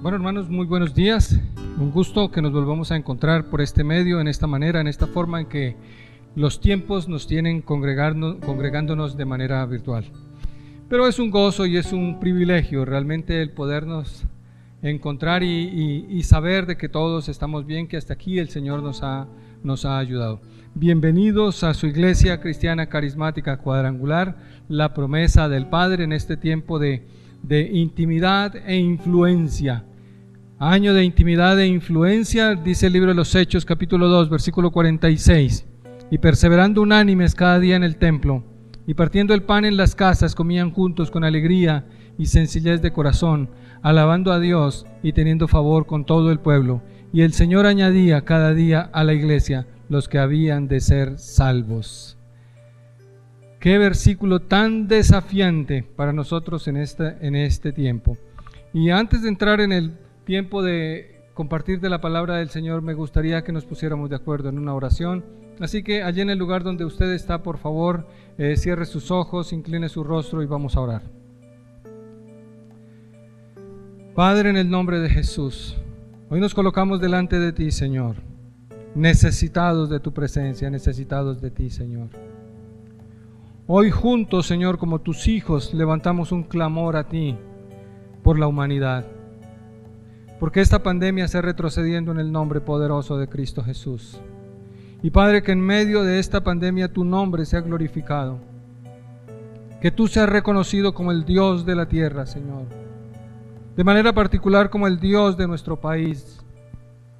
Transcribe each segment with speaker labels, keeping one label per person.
Speaker 1: Bueno, hermanos, muy buenos días. Un gusto que nos volvamos a encontrar por este medio, en esta manera, en esta forma en que los tiempos nos tienen congregándonos de manera virtual. Pero es un gozo y es un privilegio realmente el podernos encontrar y saber de que todos estamos bien, que hasta aquí el Señor nos ha ayudado. Bienvenidos a su Iglesia Cristiana Carismática Cuadrangular, la promesa del Padre en este tiempo de intimidad e influencia. Año de intimidad e influencia, dice el libro de los Hechos, capítulo 2, versículo 46. Y perseverando unánimes cada día en el templo, y partiendo el pan en las casas, comían juntos con alegría y sencillez de corazón, alabando a Dios y teniendo favor con todo el pueblo. Y el Señor añadía cada día a la iglesia los que habían de ser salvos. Qué versículo tan desafiante para nosotros en este tiempo. Y antes de entrar en el tiempo de compartir de la palabra del Señor, me gustaría que nos pusiéramos de acuerdo en una oración. Así que allí en el lugar donde usted está, por favor, cierre sus ojos, incline su rostro y vamos a orar. Padre, en el nombre de Jesús, hoy nos colocamos delante de ti, Señor, necesitados de tu presencia, necesitados de ti, Señor. Hoy juntos, Señor, como tus hijos, levantamos un clamor a ti por la humanidad, porque esta pandemia está retrocediendo en el nombre poderoso de Cristo Jesús. Y Padre, que en medio de esta pandemia tu nombre sea glorificado, que tú seas reconocido como el Dios de la tierra, Señor, de manera particular como el Dios de nuestro país,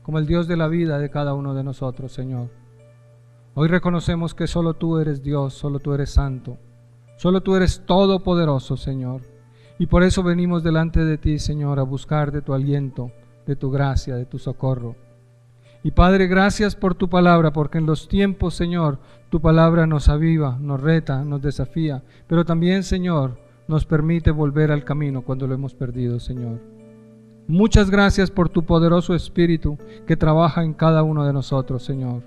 Speaker 1: como el Dios de la vida de cada uno de nosotros, Señor. Hoy reconocemos que solo tú eres Dios, solo tú eres santo, solo tú eres todopoderoso, Señor. Y por eso venimos delante de ti, Señor, a buscar de tu aliento, de tu gracia, de tu socorro. Y Padre, gracias por tu palabra, porque en los tiempos, Señor, tu palabra nos aviva, nos reta, nos desafía, pero también, Señor, nos permite volver al camino cuando lo hemos perdido, Señor. Muchas gracias por tu poderoso Espíritu que trabaja en cada uno de nosotros, Señor.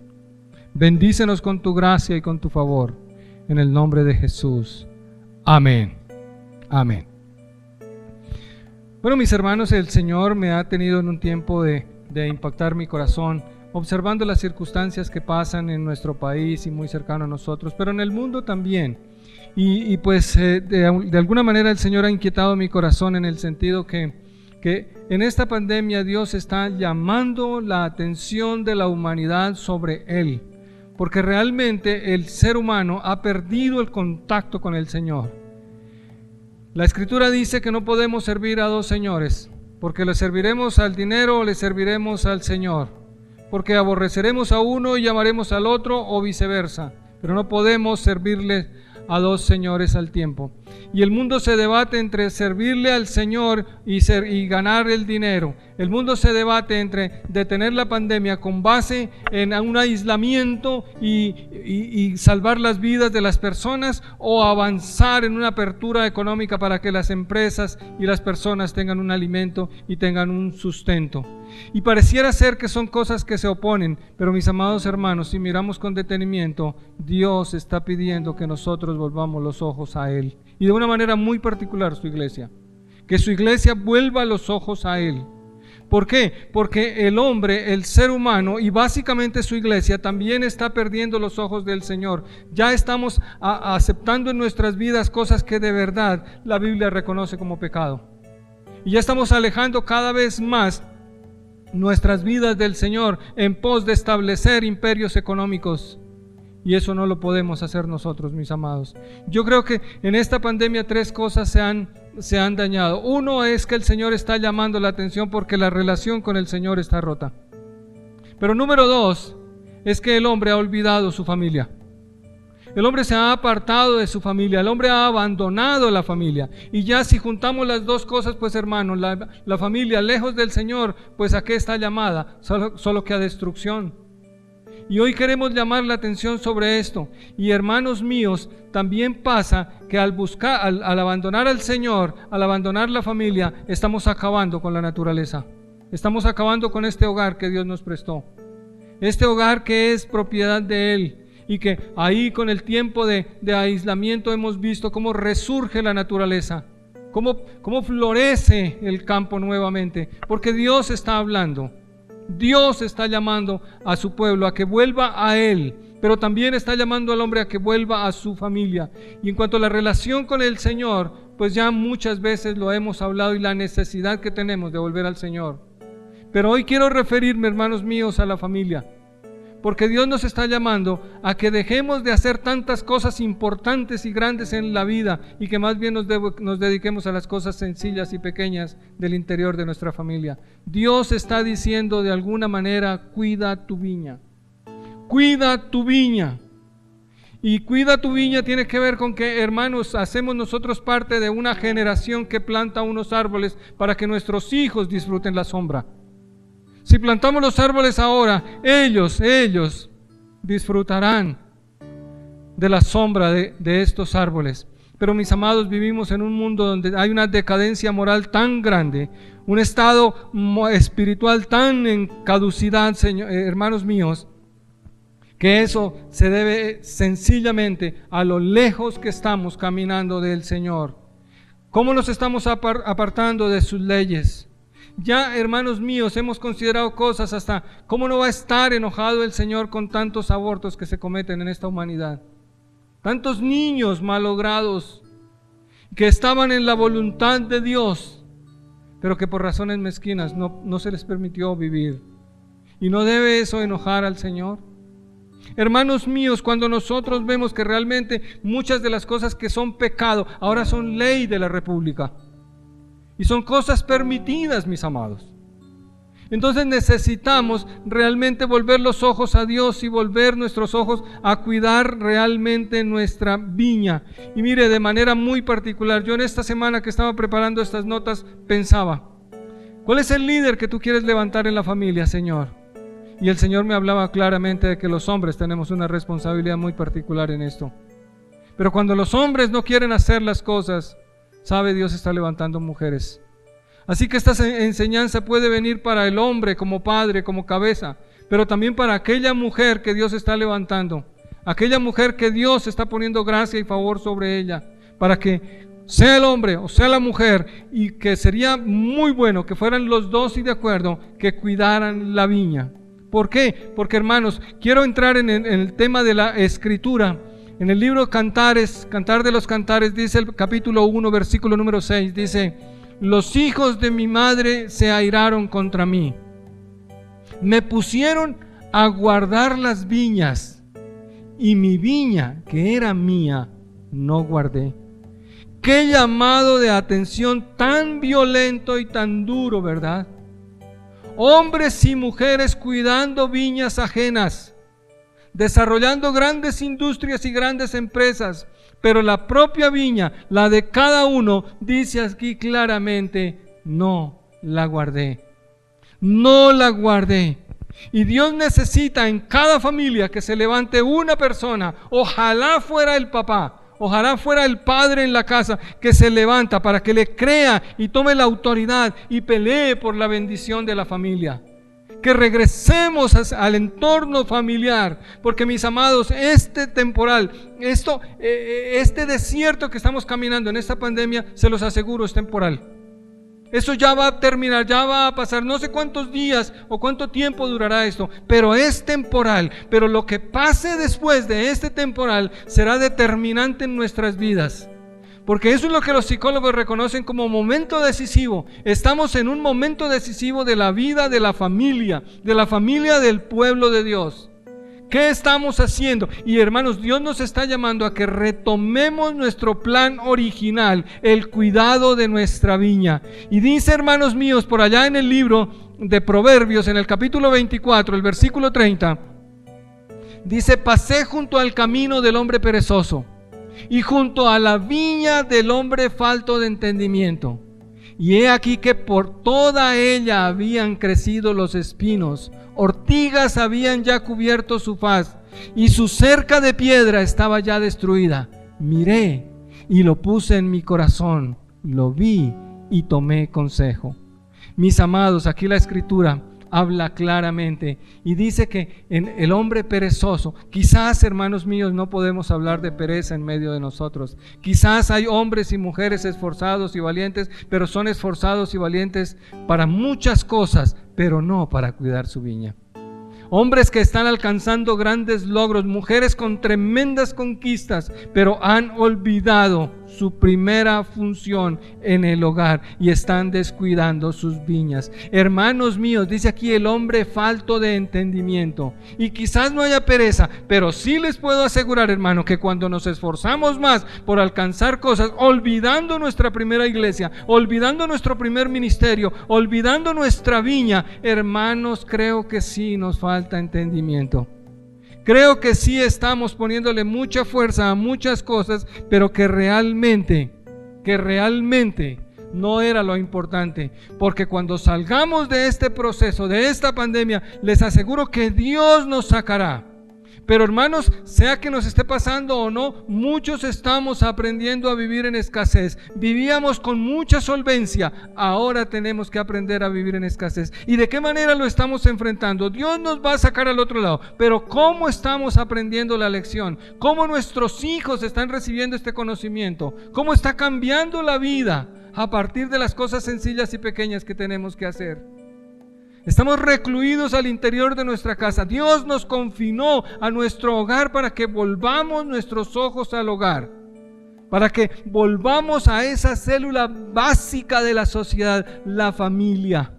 Speaker 1: Bendícenos con tu gracia y con tu favor, en el nombre de Jesús. Amén. Amén. Bueno, mis hermanos, el Señor me ha tenido en un tiempo de impactar mi corazón, observando las circunstancias que pasan en nuestro país y muy cercano a nosotros, pero en el mundo también. Y de alguna manera el Señor ha inquietado mi corazón en el sentido que en esta pandemia Dios está llamando la atención de la humanidad sobre Él, porque realmente el ser humano ha perdido el contacto con el Señor. La Escritura dice que no podemos servir a dos señores, porque le serviremos al dinero o le serviremos al Señor, porque aborreceremos a uno y amaremos al otro o viceversa, pero no podemos servirle a dos señores al tiempo. Y el mundo se debate entre servirle al Señor y ganar el dinero. El mundo se debate entre detener la pandemia con base en un aislamiento y salvar las vidas de las personas, o avanzar en una apertura económica para que las empresas y las personas tengan un alimento y tengan un sustento. Y pareciera ser que son cosas que se oponen, pero mis amados hermanos, si miramos con detenimiento, Dios está pidiendo que nosotros volvamos los ojos a Él, y de una manera muy particular su iglesia, que su iglesia vuelva los ojos a Él. ¿Por qué? Porque el hombre, el ser humano y básicamente su iglesia también está perdiendo los ojos del Señor. Ya estamos aceptando en nuestras vidas cosas que de verdad la Biblia reconoce como pecado, y ya estamos alejando cada vez más nuestras vidas del Señor en pos de establecer imperios económicos, y eso no lo podemos hacer nosotros, mis amados. Yo creo que en esta pandemia tres cosas se han dañado. Uno es que el Señor está llamando la atención porque la relación con el Señor está rota. Pero número dos es que el hombre ha olvidado su familia. El hombre se ha apartado de su familia, el hombre ha abandonado la familia. Y ya si juntamos las dos cosas, pues hermanos, la familia lejos del Señor, pues ¿a qué está llamada? Solo que a destrucción. Y hoy queremos llamar la atención sobre esto. Y hermanos míos, también pasa que al abandonar al Señor, al abandonar la familia, estamos acabando con la naturaleza. Estamos acabando con este hogar que Dios nos prestó. Este hogar que es propiedad de Él. Y que ahí con el tiempo de aislamiento hemos visto cómo resurge la naturaleza, cómo florece el campo nuevamente, porque Dios está hablando. Dios está llamando a su pueblo a que vuelva a Él, pero también está llamando al hombre a que vuelva a su familia. Y en cuanto a la relación con el Señor, pues ya muchas veces lo hemos hablado y la necesidad que tenemos de volver al Señor. Pero hoy quiero referirme, hermanos míos, a la familia, porque Dios nos está llamando a que dejemos de hacer tantas cosas importantes y grandes en la vida y que más bien nos dediquemos a las cosas sencillas y pequeñas del interior de nuestra familia. Dios está diciendo de alguna manera: cuida tu viña. Cuida tu viña. Y cuida tu viña tiene que ver con que, hermanos, hacemos nosotros parte de una generación que planta unos árboles para que nuestros hijos disfruten la sombra. Si plantamos los árboles ahora, ellos disfrutarán de la sombra de estos árboles. Pero mis amados, vivimos en un mundo donde hay una decadencia moral tan grande, un estado espiritual tan en caducidad, hermanos míos, que eso se debe sencillamente a lo lejos que estamos caminando del Señor. ¿Cómo nos estamos apartando de sus leyes? Ya, hermanos míos, hemos considerado cosas hasta cómo no va a estar enojado el Señor con tantos abortos que se cometen en esta humanidad. Tantos niños malogrados que estaban en la voluntad de Dios, pero que por razones mezquinas no se les permitió vivir. ¿Y no debe eso enojar al Señor? Hermanos míos, cuando nosotros vemos que realmente muchas de las cosas que son pecado ahora son ley de la República y son cosas permitidas, mis amados, entonces necesitamos realmente volver los ojos a Dios y volver nuestros ojos a cuidar realmente nuestra viña. Y mire, de manera muy particular, yo en esta semana que estaba preparando estas notas pensaba: ¿cuál es el líder que tú quieres levantar en la familia, Señor? Y el Señor me hablaba claramente de que los hombres tenemos una responsabilidad muy particular en esto. Pero cuando los hombres no quieren hacer las cosas, sabe, Dios está levantando mujeres. Así que esta enseñanza puede venir para el hombre como padre, como cabeza, pero también para aquella mujer que Dios está levantando, aquella mujer que Dios está poniendo gracia y favor sobre ella, para que sea el hombre o sea la mujer, y que sería muy bueno que fueran los dos y de acuerdo, que cuidaran la viña. ¿Por qué? Porque, hermanos, quiero entrar en el tema de la Escritura. En el libro Cantares, Cantar de los Cantares, dice el capítulo 1, versículo número 6, dice: los hijos de mi madre se airaron contra mí, me pusieron a guardar las viñas, y mi viña, que era mía, no guardé. Qué llamado de atención tan violento y tan duro, ¿verdad? Hombres y mujeres cuidando viñas ajenas, desarrollando grandes industrias y grandes empresas, pero la propia viña, la de cada uno, dice aquí claramente: no la guardé, no la guardé. Y Dios necesita en cada familia que se levante una persona, ojalá fuera el papá, ojalá fuera el padre en la casa, que se levanta para que le crea y tome la autoridad y pelee por la bendición de la familia. Que regresemos al entorno familiar, porque, mis amados, este temporal, este desierto que estamos caminando en esta pandemia, se los aseguro, es temporal. Eso ya va a terminar, ya va a pasar, no sé cuántos días o cuánto tiempo durará esto, pero es temporal. Pero lo que pase después de este temporal será determinante en nuestras vidas, porque eso es lo que los psicólogos reconocen como momento decisivo. Estamos en un momento decisivo de la vida de la familia del pueblo de Dios. ¿Qué estamos haciendo? Y, hermanos, Dios nos está llamando a que retomemos nuestro plan original, el cuidado de nuestra viña. Y dice, hermanos míos, por allá en el libro de Proverbios, en el capítulo 24, el versículo 30, dice: pasé junto al camino del hombre perezoso y junto a la viña del hombre falto de entendimiento. Y he aquí que por toda ella habían crecido los espinos, ortigas habían ya cubierto su faz, y su cerca de piedra estaba ya destruida. Miré y lo puse en mi corazón, lo vi y tomé consejo. Mis amados, aquí la Escritura habla claramente y dice que en el hombre perezoso, quizás, hermanos míos, no podemos hablar de pereza en medio de nosotros. Quizás hay hombres y mujeres esforzados y valientes, pero son esforzados y valientes para muchas cosas, pero no para cuidar su viña. Hombres que están alcanzando grandes logros, mujeres con tremendas conquistas, pero han olvidado su primera función en el hogar y están descuidando sus viñas. Hermanos míos, dice aquí el hombre falto de entendimiento. Y quizás no haya pereza, pero sí les puedo asegurar, hermano, que cuando nos esforzamos más por alcanzar cosas, olvidando nuestra primera iglesia, olvidando nuestro primer ministerio, olvidando nuestra viña, hermanos, creo que sí nos falta entendimiento. Creo que sí estamos poniéndole mucha fuerza a muchas cosas, pero que realmente no era lo importante. Porque cuando salgamos de este proceso, de esta pandemia, les aseguro que Dios nos sacará. Pero hermanos, sea que nos esté pasando o no, muchos estamos aprendiendo a vivir en escasez. Vivíamos con mucha solvencia, ahora tenemos que aprender a vivir en escasez. ¿Y de qué manera lo estamos enfrentando? Dios nos va a sacar al otro lado, pero ¿cómo estamos aprendiendo la lección? ¿Cómo nuestros hijos están recibiendo este conocimiento? ¿Cómo está cambiando la vida a partir de las cosas sencillas y pequeñas que tenemos que hacer? Estamos recluidos al interior de nuestra casa. Dios nos confinó a nuestro hogar para que volvamos nuestros ojos al hogar, para que volvamos a esa célula básica de la sociedad, la familia.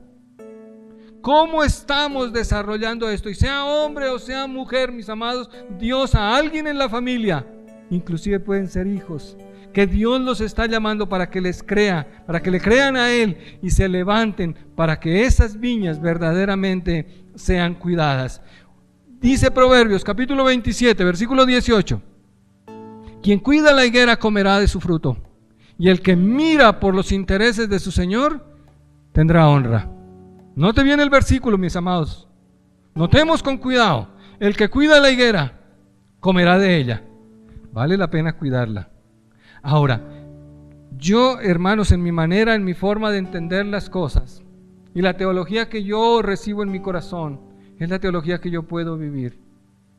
Speaker 1: ¿Cómo estamos desarrollando esto? Y sea hombre o sea mujer, mis amados, Dios a alguien en la familia, inclusive pueden ser hijos, que Dios los está llamando para que les crea, para que le crean a Él y se levanten para que esas viñas verdaderamente sean cuidadas. Dice Proverbios capítulo 27, versículo 18: quien cuida la higuera comerá de su fruto, y el que mira por los intereses de su Señor tendrá honra. Note bien el versículo, mis amados. Notemos con cuidado. El que cuida la higuera comerá de ella. Vale la pena cuidarla. Ahora, yo, hermanos, en mi manera, en mi forma de entender las cosas, y la teología que yo recibo en mi corazón, es la teología que yo puedo vivir.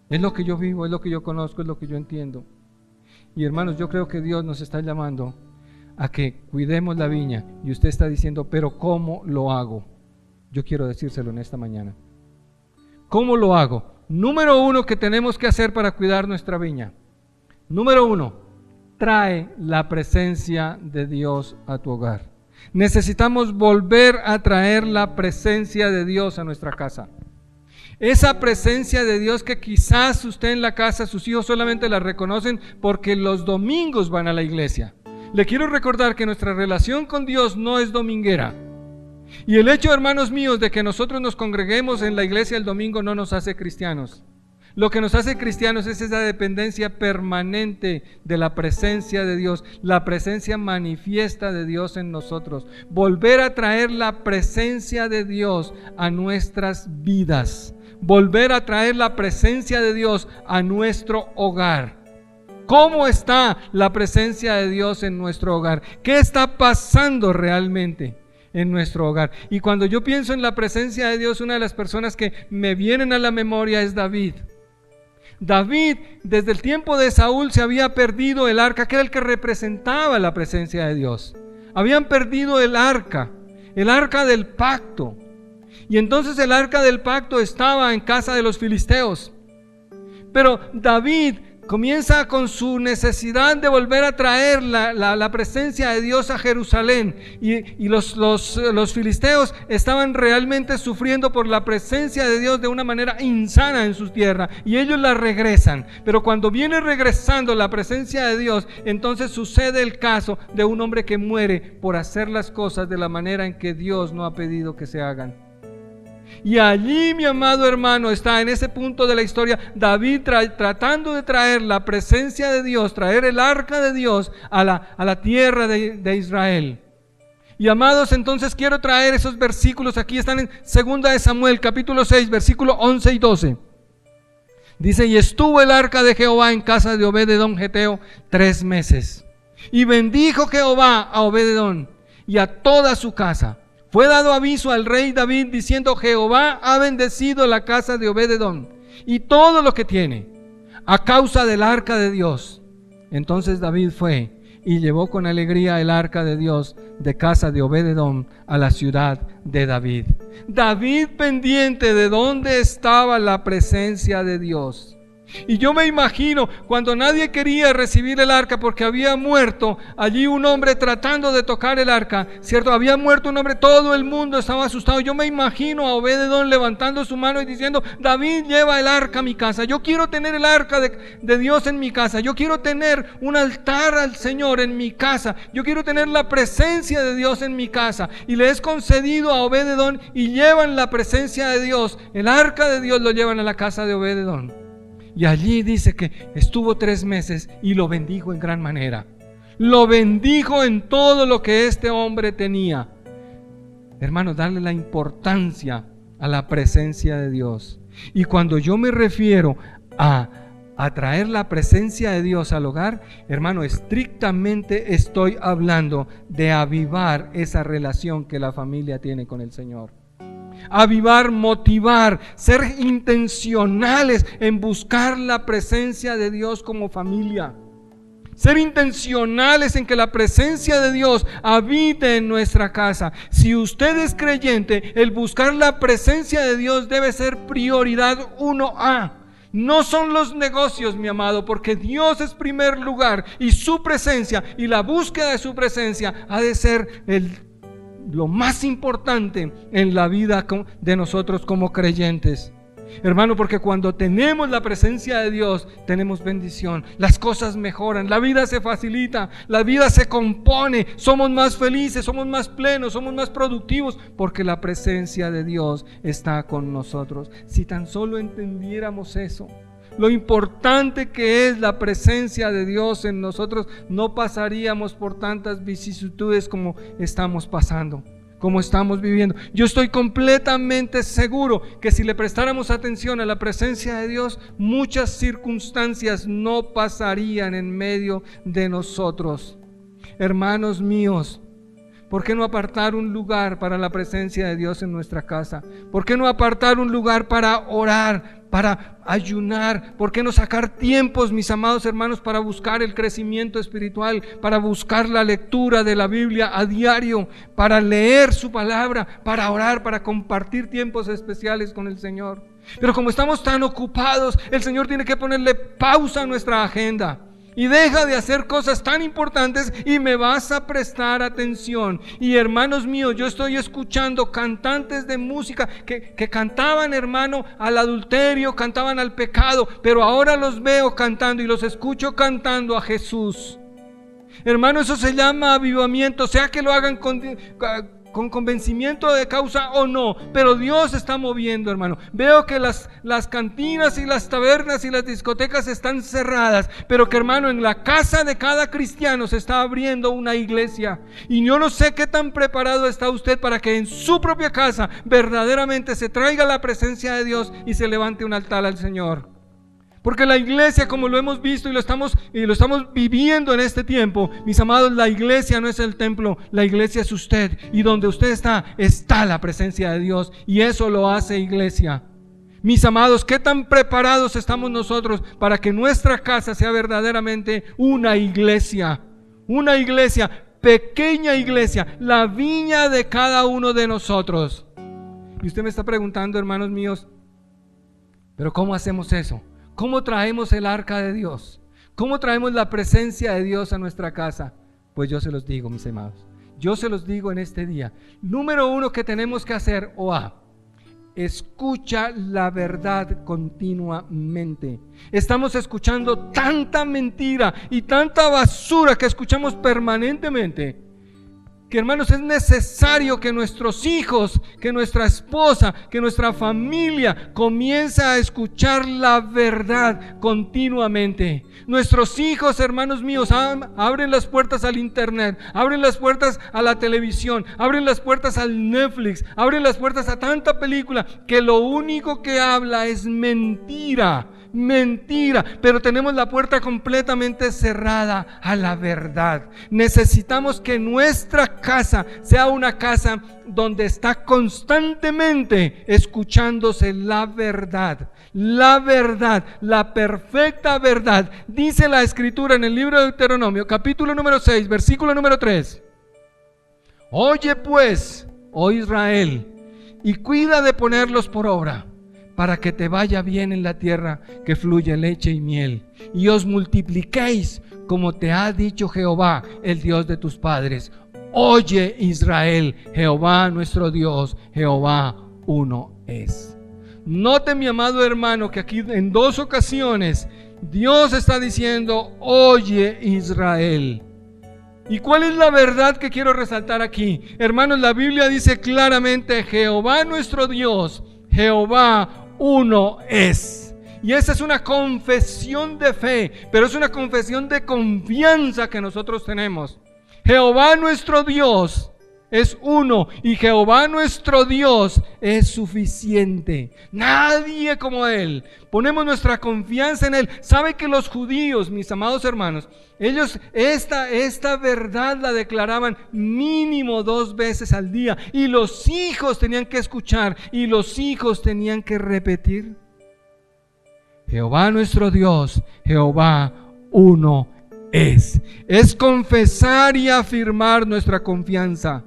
Speaker 1: Es lo que yo vivo, es lo que yo conozco, es lo que yo entiendo. Y hermanos, yo creo que Dios nos está llamando a que cuidemos la viña. Y usted está diciendo, pero ¿cómo lo hago? Yo quiero decírselo en esta mañana. ¿Cómo lo hago? Número uno que tenemos que hacer para cuidar nuestra viña. Número uno, trae la presencia de Dios a tu hogar. Necesitamos volver a traer la presencia de Dios a nuestra casa. Esa presencia de Dios que quizás usted en la casa, sus hijos solamente la reconocen porque los domingos van a la iglesia. Le quiero recordar que nuestra relación con Dios no es dominguera. Y el hecho, hermanos míos, de que nosotros nos congreguemos en la iglesia el domingo no nos hace cristianos. Lo que nos hace cristianos es esa dependencia permanente de la presencia de Dios, la presencia manifiesta de Dios en nosotros. Volver a traer la presencia de Dios a nuestras vidas. Volver a traer la presencia de Dios a nuestro hogar. ¿Cómo está la presencia de Dios en nuestro hogar? ¿Qué está pasando realmente en nuestro hogar? Y cuando yo pienso en la presencia de Dios, una de las personas que me vienen a la memoria es David. David, desde el tiempo de Saúl, se había perdido el arca, que era el que representaba la presencia de Dios. Habían perdido el arca del pacto. Y entonces el arca del pacto estaba en casa de los filisteos. Pero David comienza con su necesidad de volver a traer la presencia de Dios a Jerusalén. Y los filisteos estaban realmente sufriendo por la presencia de Dios de una manera insana en su tierra. Y ellos la regresan. Pero cuando viene regresando la presencia de Dios, entonces sucede el caso de un hombre que muere por hacer las cosas de la manera en que Dios no ha pedido que se hagan. Y allí, mi amado hermano, está en ese punto de la historia David tratando de traer la presencia de Dios, traer el arca de Dios a la tierra de Israel. Y amados, entonces quiero traer esos versículos. Aquí están en 2 de Samuel capítulo 6 versículos 11 y 12. Dice: y estuvo el arca de Jehová en casa de Obed-edom geteo 3 meses. Y bendijo Jehová a Obed-edom y a toda su casa. fue dado aviso al rey David diciendo: Jehová ha bendecido la casa de Obed-edom y todo lo que tiene a causa del arca de Dios. Entonces David fue y llevó con alegría el arca de Dios de casa de Obed-edom a la ciudad de David. David pendiente de dónde estaba la presencia de Dios. Y yo me imagino cuando nadie quería recibir el arca porque había muerto allí un hombre tratando de tocar el arca, ¿cierto? Había muerto un hombre, todo el mundo estaba asustado. Yo me imagino a Obed-edom levantando su mano y diciendo: David, lleva el arca a mi casa. Yo quiero tener el arca de Dios en mi casa. Yo quiero tener un altar al Señor en mi casa. Yo quiero tener la presencia de Dios en mi casa. Y le es concedido a Obed-edom y llevan la presencia de Dios. El arca de Dios lo llevan a la casa de Obed-edom. Y allí dice que estuvo 3 meses y lo bendijo en gran manera. Lo bendijo en todo lo que este hombre tenía. Hermanos, darle la importancia a la presencia de Dios. Y cuando yo me refiero a traer la presencia de Dios al hogar, hermano, estrictamente estoy hablando de avivar esa relación que la familia tiene con el Señor. Avivar, motivar, ser intencionales en buscar la presencia de Dios como familia. Ser intencionales en que la presencia de Dios habite en nuestra casa. Si usted es creyente, el buscar la presencia de Dios debe ser prioridad 1A. No son los negocios, mi amado, porque Dios es primer lugar y su presencia y la búsqueda de su presencia ha de ser lo más importante en la vida de nosotros como creyentes. Hermano, porque cuando tenemos la presencia de Dios, tenemos bendición, las cosas mejoran, la vida se facilita, la vida se compone, somos más felices, somos más plenos, somos más productivos, porque la presencia de Dios está con nosotros. Si tan solo entendiéramos eso, lo importante que es la presencia de Dios en nosotros, no pasaríamos por tantas vicisitudes como estamos pasando, como estamos viviendo. Yo estoy completamente seguro que si le prestáramos atención a la presencia de Dios, muchas circunstancias no pasarían en medio de nosotros. Hermanos míos, ¿por qué no apartar un lugar para la presencia de Dios en nuestra casa? ¿Por qué no apartar un lugar para orar, para ayunar? ¿Por qué no sacar tiempos, mis amados hermanos, para buscar el crecimiento espiritual, para buscar la lectura de la Biblia a diario, para leer su palabra, para orar, para compartir tiempos especiales con el Señor? Pero como estamos tan ocupados, el Señor tiene que ponerle pausa a nuestra agenda. Y deja de hacer cosas tan importantes y me vas a prestar atención. Y hermanos míos, yo estoy escuchando cantantes de música que cantaban, hermano, al adulterio, cantaban al pecado, pero ahora los veo cantando y los escucho cantando a Jesús. Hermano, eso se llama avivamiento, sea que lo hagan con convencimiento de causa o no, pero Dios está moviendo, hermano. Veo que las cantinas y las tabernas y las discotecas están cerradas, pero que, hermano, en la casa de cada cristiano se está abriendo una iglesia. Y yo no sé qué tan preparado está usted para que en su propia casa verdaderamente se traiga la presencia de Dios y se levante un altar al Señor. Porque la iglesia, como lo hemos visto y lo estamos viviendo en este tiempo, mis amados, la iglesia no es el templo, la iglesia es usted. Y donde usted está la presencia de Dios, y eso lo hace iglesia. Mis amados, ¿qué tan preparados estamos nosotros para que nuestra casa sea verdaderamente una iglesia? Una iglesia, pequeña iglesia, la viña de cada uno de nosotros. Y usted me está preguntando, hermanos míos, ¿pero cómo hacemos eso? ¿Cómo traemos el arca de Dios? ¿Cómo traemos la presencia de Dios a nuestra casa? Pues yo se los digo, mis amados. Yo se los digo en este día. Número 1 que tenemos que hacer, escucha la verdad continuamente. Estamos escuchando tanta mentira y tanta basura que escuchamos permanentemente, que, hermanos, es necesario que nuestros hijos, que nuestra esposa, que nuestra familia comience a escuchar la verdad continuamente. Nuestros hijos, hermanos míos, abren las puertas al internet, abren las puertas a la televisión, abren las puertas al Netflix, abren las puertas a tanta película que lo único que habla es mentira. mentira, pero tenemos la puerta completamente cerrada a la verdad. Necesitamos que nuestra casa sea una casa donde está constantemente escuchándose la verdad, la perfecta verdad. Dice la Escritura en el libro de Deuteronomio, capítulo número 6, versículo número 3. Oye pues, oh Israel, y cuida de ponerlos por obra, para que te vaya bien en la tierra que fluye leche y miel, y os multipliquéis como te ha dicho Jehová, el Dios de tus padres. Oye Israel, Jehová nuestro Dios, Jehová uno es. Note, mi amado hermano, que aquí en 2 ocasiones Dios está diciendo, oye Israel. ¿Y cuál es la verdad que quiero resaltar aquí? Hermanos, la Biblia dice claramente, Jehová nuestro Dios, Jehová uno es. Y esa es una confesión de fe, pero es una confesión de confianza que nosotros tenemos. Jehová nuestro Dios es uno y Jehová nuestro Dios es suficiente. Nadie como Él. Ponemos nuestra confianza en Él. ¿Sabe que los judíos, mis amados hermanos, ellos esta verdad la declaraban mínimo 2 veces al día, y los hijos tenían que escuchar y los hijos tenían que repetir? Jehová nuestro Dios, Jehová uno es. Es confesar y afirmar nuestra confianza.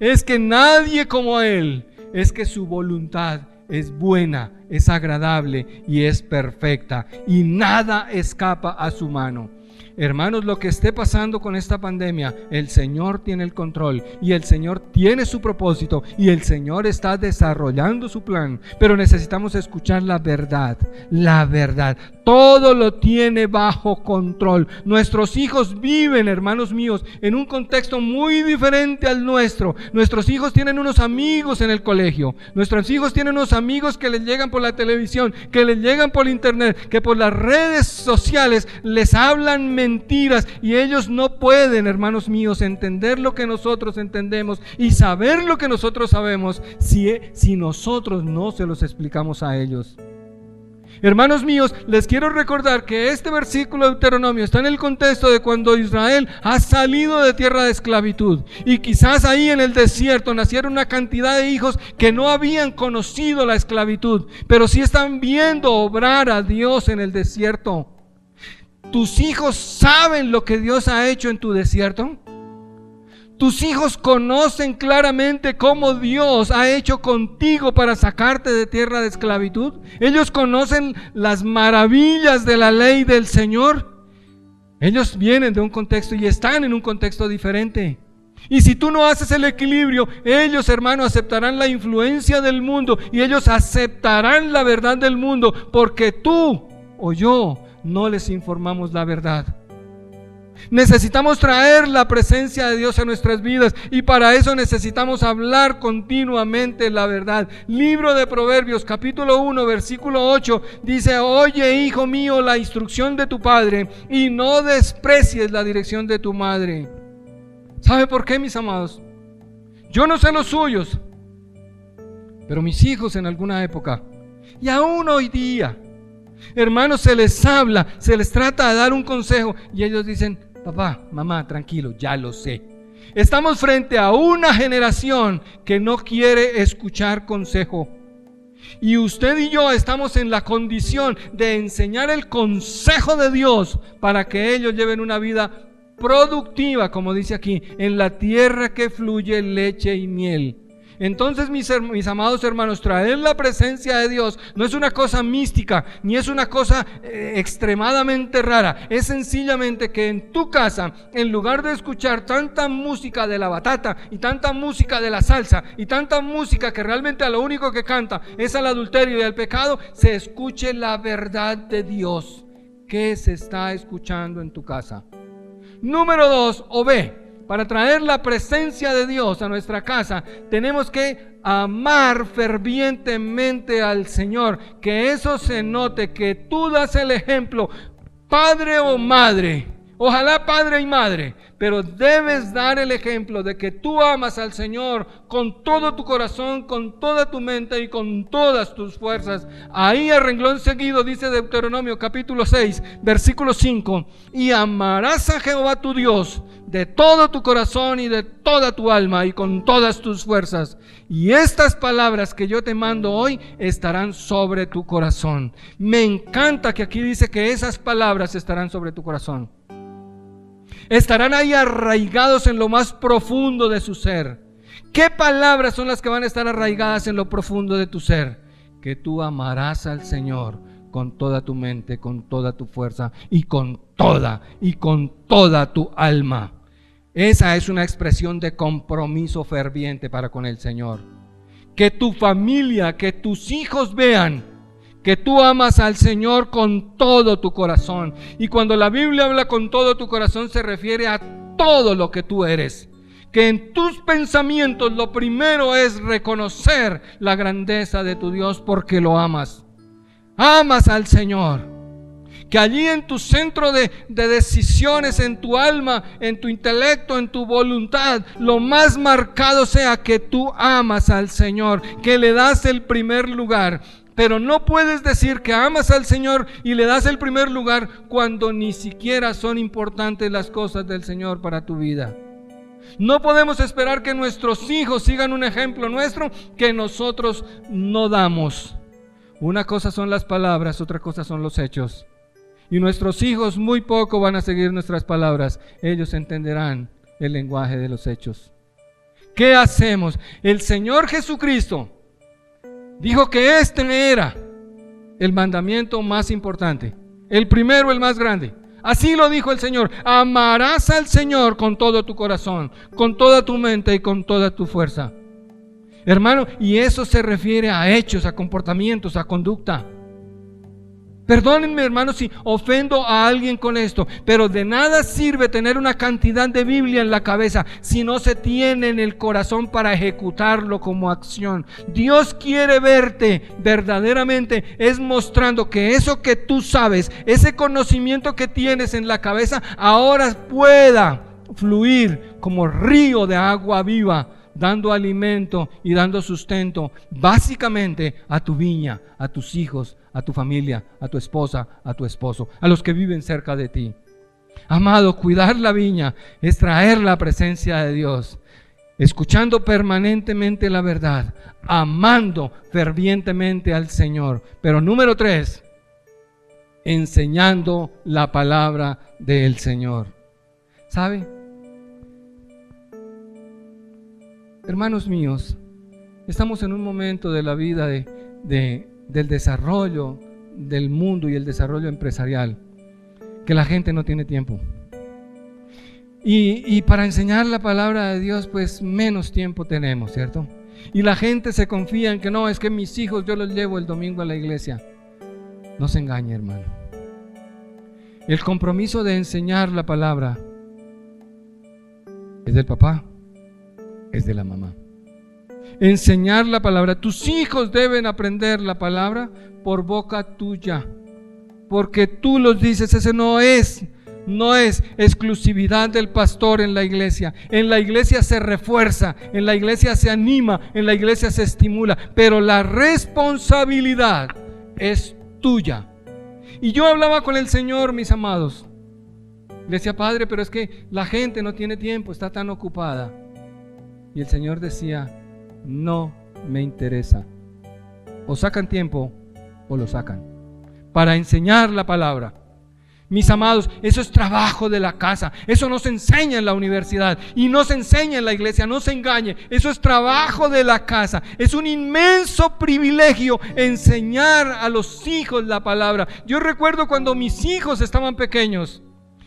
Speaker 1: Es que nadie como Él, es que su voluntad es buena, es agradable y es perfecta, y nada escapa a su mano. Hermanos, lo que esté pasando con esta pandemia, el Señor tiene el control y el Señor tiene su propósito y el Señor está desarrollando su plan, pero necesitamos escuchar la verdad, la verdad. Todo lo tiene bajo control. Nuestros hijos viven, hermanos míos, en un contexto muy diferente al nuestro. Nuestros hijos tienen unos amigos en el colegio. Nuestros hijos tienen unos amigos que les llegan por la televisión, que les llegan por internet, que por las redes sociales les hablan mentiras, y ellos no pueden, hermanos míos, entender lo que nosotros entendemos y saber lo que nosotros sabemos si nosotros no se los explicamos a ellos. Hermanos míos, les quiero recordar que este versículo de Deuteronomio está en el contexto de cuando Israel ha salido de tierra de esclavitud, y quizás ahí en el desierto nacieron una cantidad de hijos que no habían conocido la esclavitud, pero sí están viendo obrar a Dios en el desierto. ¿Tus hijos saben lo que Dios ha hecho en tu desierto? ¿Tus hijos conocen claramente cómo Dios ha hecho contigo para sacarte de tierra de esclavitud? ¿Ellos conocen las maravillas de la ley del Señor? Ellos vienen de un contexto y están en un contexto diferente. Y si tú no haces el equilibrio, ellos, hermano, aceptarán la influencia del mundo y ellos aceptarán la verdad del mundo, porque tú o yo no les informamos la verdad. Necesitamos traer la presencia de Dios a nuestras vidas, y para eso necesitamos hablar continuamente la verdad. Libro de Proverbios, capítulo 1, versículo 8, dice: oye, hijo mío, la instrucción de tu padre, y no desprecies la dirección de tu madre. ¿Sabe por qué, mis amados? Yo no sé los suyos, pero mis hijos en alguna época, y aún hoy día, hermanos, se les habla, se les trata de dar un consejo, y ellos dicen: papá, mamá, tranquilo, ya lo sé. Estamos frente a una generación que no quiere escuchar consejo. Y usted y yo estamos en la condición de enseñar el consejo de Dios para que ellos lleven una vida productiva, como dice aquí, en la tierra que fluye leche y miel. Entonces, mis amados hermanos, traer la presencia de Dios no es una cosa mística, ni es una cosa extremadamente rara. Es sencillamente que en tu casa, en lugar de escuchar tanta música de la batata y tanta música de la salsa y tanta música que realmente a lo único que canta es al adulterio y al pecado, se escuche la verdad de Dios. ¿Qué se está escuchando en tu casa? Número 2, o B. Para traer la presencia de Dios a nuestra casa, tenemos que amar fervientemente al Señor. Que eso se note, que tú das el ejemplo, padre o madre, Ojalá padre y madre, pero debes dar el ejemplo de que tú amas al Señor con todo tu corazón, con toda tu mente y con todas tus fuerzas. Ahí a renglón seguido dice Deuteronomio capítulo 6, versículo 5, y amarás a Jehová tu Dios de todo tu corazón y de toda tu alma y con todas tus fuerzas. Y estas palabras que yo te mando hoy estarán sobre tu corazón. Me encanta que aquí dice que esas palabras estarán sobre tu corazón. Estarán ahí arraigados en lo más profundo de su ser. ¿Qué palabras son las que van a estar arraigadas en lo profundo de tu ser? Que tú amarás al Señor con toda tu mente, con toda tu fuerza y con toda tu alma. Esa es una expresión de compromiso ferviente para con el Señor. Que tu familia, que tus hijos vean que tú amas al Señor con todo tu corazón. Y cuando la Biblia habla con todo tu corazón, se refiere a todo lo que tú eres. Que en tus pensamientos lo primero es reconocer la grandeza de tu Dios porque lo amas. Amas al Señor. Que allí en tu centro de decisiones, en tu alma, en tu intelecto, en tu voluntad, lo más marcado sea que tú amas al Señor, que le das el primer lugar. Pero no puedes decir que amas al Señor y le das el primer lugar cuando ni siquiera son importantes las cosas del Señor para tu vida. No podemos esperar que nuestros hijos sigan un ejemplo nuestro que nosotros no damos. Una cosa son las palabras, otra cosa son los hechos. Y nuestros hijos muy poco van a seguir nuestras palabras. Ellos entenderán el lenguaje de los hechos. ¿Qué hacemos? El Señor Jesucristo dijo que este era el mandamiento más importante, el primero, el más grande. Así lo dijo el Señor: amarás al Señor con todo tu corazón, con toda tu mente y con toda tu fuerza. Hermano, y eso se refiere a hechos, a comportamientos, a conducta. Perdónenme, hermanos, si ofendo a alguien con esto, pero de nada sirve tener una cantidad de Biblia en la cabeza si no se tiene en el corazón para ejecutarlo como acción. Dios quiere verte verdaderamente es mostrando que eso que tú sabes, ese conocimiento que tienes en la cabeza, ahora pueda fluir como río de agua viva, dando alimento y dando sustento básicamente a tu viña, a tus hijos, a tu familia, a tu esposa, a tu esposo, a los que viven cerca de ti. Amado, cuidar la viña es traer la presencia de Dios, escuchando permanentemente la verdad, amando fervientemente al Señor. Pero número 3, enseñando la palabra del Señor. ¿Sabe? Hermanos míos, estamos en un momento de la vida del desarrollo del mundo y el desarrollo empresarial que la gente no tiene tiempo. Y para enseñar la palabra de Dios, pues menos tiempo tenemos, ¿cierto? Y la gente se confía en que no, es que mis hijos yo los llevo el domingo a la iglesia. No se engañe, hermano. El compromiso de enseñar la palabra es del papá, es de la mamá. Enseñar la palabra. Tus hijos deben aprender la palabra por boca tuya, porque tú los dices. Ese no es exclusividad del pastor en la iglesia. En la iglesia se refuerza, en la iglesia se anima, en la iglesia se estimula, pero la responsabilidad es tuya. Y yo hablaba con el Señor, mis amados. Le decía: Padre, pero es que la gente no tiene tiempo, está tan ocupada. Y el Señor decía: no me interesa. O sacan tiempo o lo sacan para enseñar la palabra. Mis amados, eso es trabajo de la casa. Eso no se enseña en la universidad y no se enseña en la iglesia. No se engañe, eso es trabajo de la casa. Es un inmenso privilegio enseñar a los hijos la palabra. Yo recuerdo cuando mis hijos estaban pequeños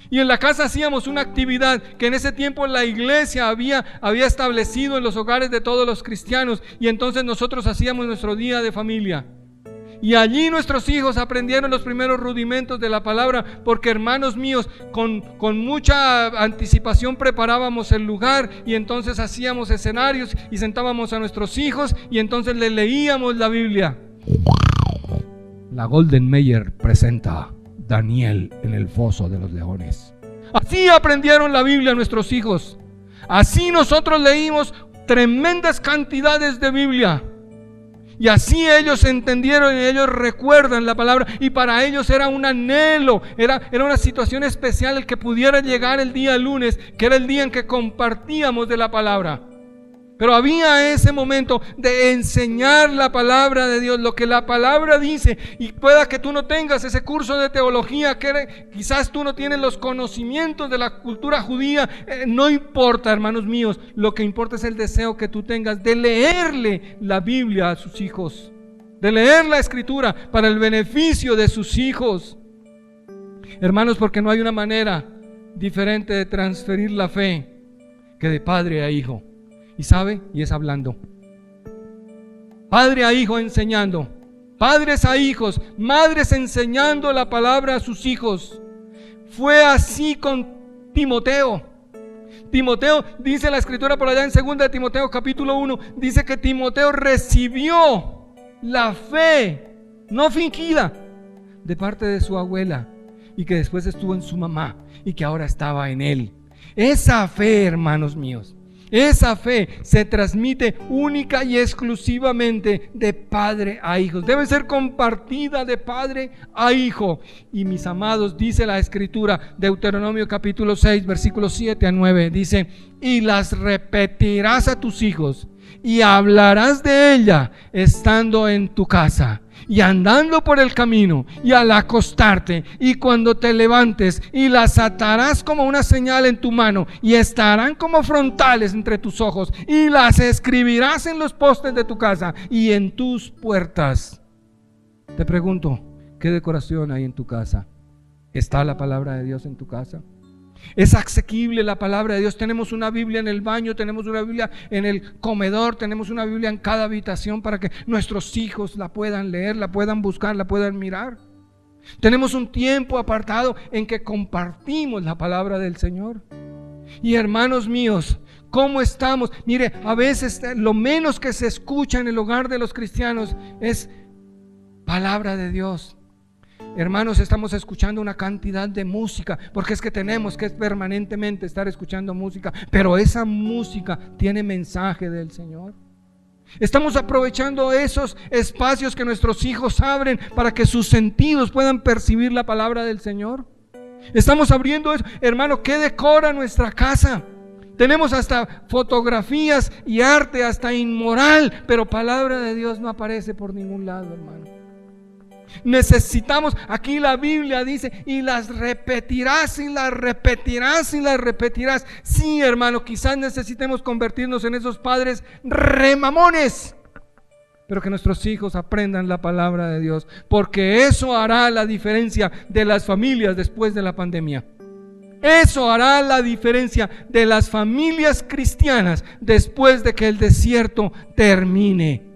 Speaker 1: y en la casa hacíamos una actividad que en ese tiempo la iglesia había establecido en los hogares de todos los cristianos, y entonces nosotros hacíamos nuestro día de familia. Y allí nuestros hijos aprendieron los primeros rudimentos de la palabra, porque, hermanos míos, con mucha anticipación preparábamos el lugar y entonces hacíamos escenarios y sentábamos a nuestros hijos y entonces les leíamos la Biblia. La Golden Meyer presenta Daniel en el foso de los leones. Así aprendieron la Biblia nuestros hijos. Así nosotros leímos tremendas cantidades de Biblia. Y así ellos entendieron y ellos recuerdan la palabra. Y para ellos era un anhelo, era una situación especial el que pudiera llegar el día lunes, que era el día en que compartíamos de la palabra. Pero había ese momento de enseñar la palabra de Dios, lo que la palabra dice. Y pueda que tú no tengas ese curso de teología, que quizás tú no tienes los conocimientos de la cultura judía. No importa, hermanos míos, lo que importa es el deseo que tú tengas de leerle la Biblia a sus hijos, de leer la Escritura para el beneficio de sus hijos. Hermanos, porque no hay una manera diferente de transferir la fe que de padre a hijo. ¿Y sabe? Y es hablando. Padre a hijo enseñando. Padres a hijos. Madres enseñando la palabra a sus hijos. Fue así con Timoteo. Timoteo, dice la Escritura por allá en 2 de Timoteo capítulo 1, dice que Timoteo recibió la fe, no fingida, de parte de su abuela, y que después estuvo en su mamá, y que ahora estaba en él. Esa fe, hermanos míos, esa fe se transmite única y exclusivamente de padre a hijo. Debe ser compartida de padre a hijo. Y mis amados, dice la Escritura, Deuteronomio capítulo 6, versículos 7 a 9, dice: y las repetirás a tus hijos, y hablarás de ella estando en tu casa, y andando por el camino, y al acostarte, y cuando te levantes, y las atarás como una señal en tu mano, y estarán como frontales entre tus ojos, y las escribirás en los postes de tu casa y en tus puertas. Te pregunto, ¿qué decoración hay en tu casa? ¿Está la palabra de Dios en tu casa? ¿Es asequible la palabra de Dios? Tenemos una Biblia en el baño, tenemos una Biblia en el comedor, tenemos una Biblia en cada habitación para que nuestros hijos la puedan leer, la puedan buscar, la puedan mirar. Tenemos un tiempo apartado en que compartimos la palabra del Señor. Y hermanos míos, ¿cómo estamos? Mire, a veces lo menos que se escucha en el hogar de los cristianos es palabra de Dios. Hermanos, estamos escuchando una cantidad de música, porque es que tenemos que permanentemente estar escuchando música, pero esa música tiene mensaje del Señor. Estamos aprovechando esos espacios que nuestros hijos abren para que sus sentidos puedan percibir la palabra del Señor. Estamos abriendo eso. Hermano, ¿qué decora nuestra casa? Tenemos hasta fotografías y arte hasta inmoral, pero palabra de Dios no aparece por ningún lado, hermano. Necesitamos, aquí la Biblia dice, y las repetirás y las repetirás y las repetirás. Sí, hermano, quizás necesitemos convertirnos en esos padres remamones, pero que nuestros hijos aprendan la palabra de Dios, porque eso hará la diferencia de las familias después de la pandemia. Eso hará la diferencia de las familias cristianas después de que el desierto termine.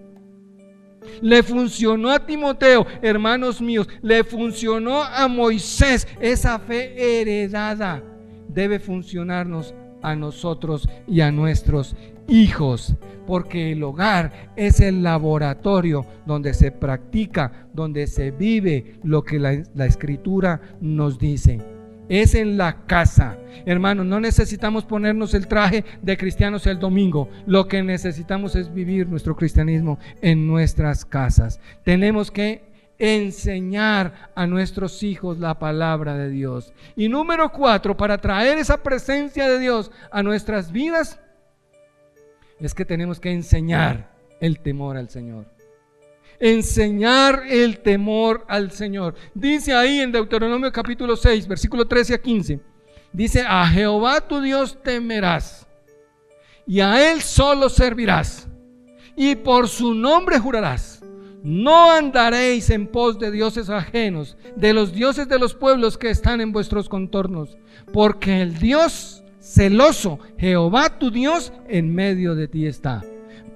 Speaker 1: Le funcionó a Timoteo, hermanos míos, le funcionó a Moisés. Esa fe heredada debe funcionarnos a nosotros y a nuestros hijos, porque el hogar es el laboratorio donde se practica, donde se vive lo que la Escritura nos dice. Es en la casa. Hermanos, no necesitamos ponernos el traje de cristianos el domingo. Lo que necesitamos es vivir nuestro cristianismo en nuestras casas. Tenemos que enseñar a nuestros hijos la palabra de Dios. Y número 4, para traer esa presencia de Dios a nuestras vidas, es que tenemos que enseñar el temor al Señor. Enseñar el temor al Señor. Dice ahí en Deuteronomio capítulo 6, versículo 13 a 15. Dice: a Jehová tu Dios temerás, y a Él solo servirás, y por su nombre jurarás. No andaréis en pos de dioses ajenos, de los dioses de los pueblos que están en vuestros contornos, porque el Dios celoso, Jehová tu Dios, en medio de ti está,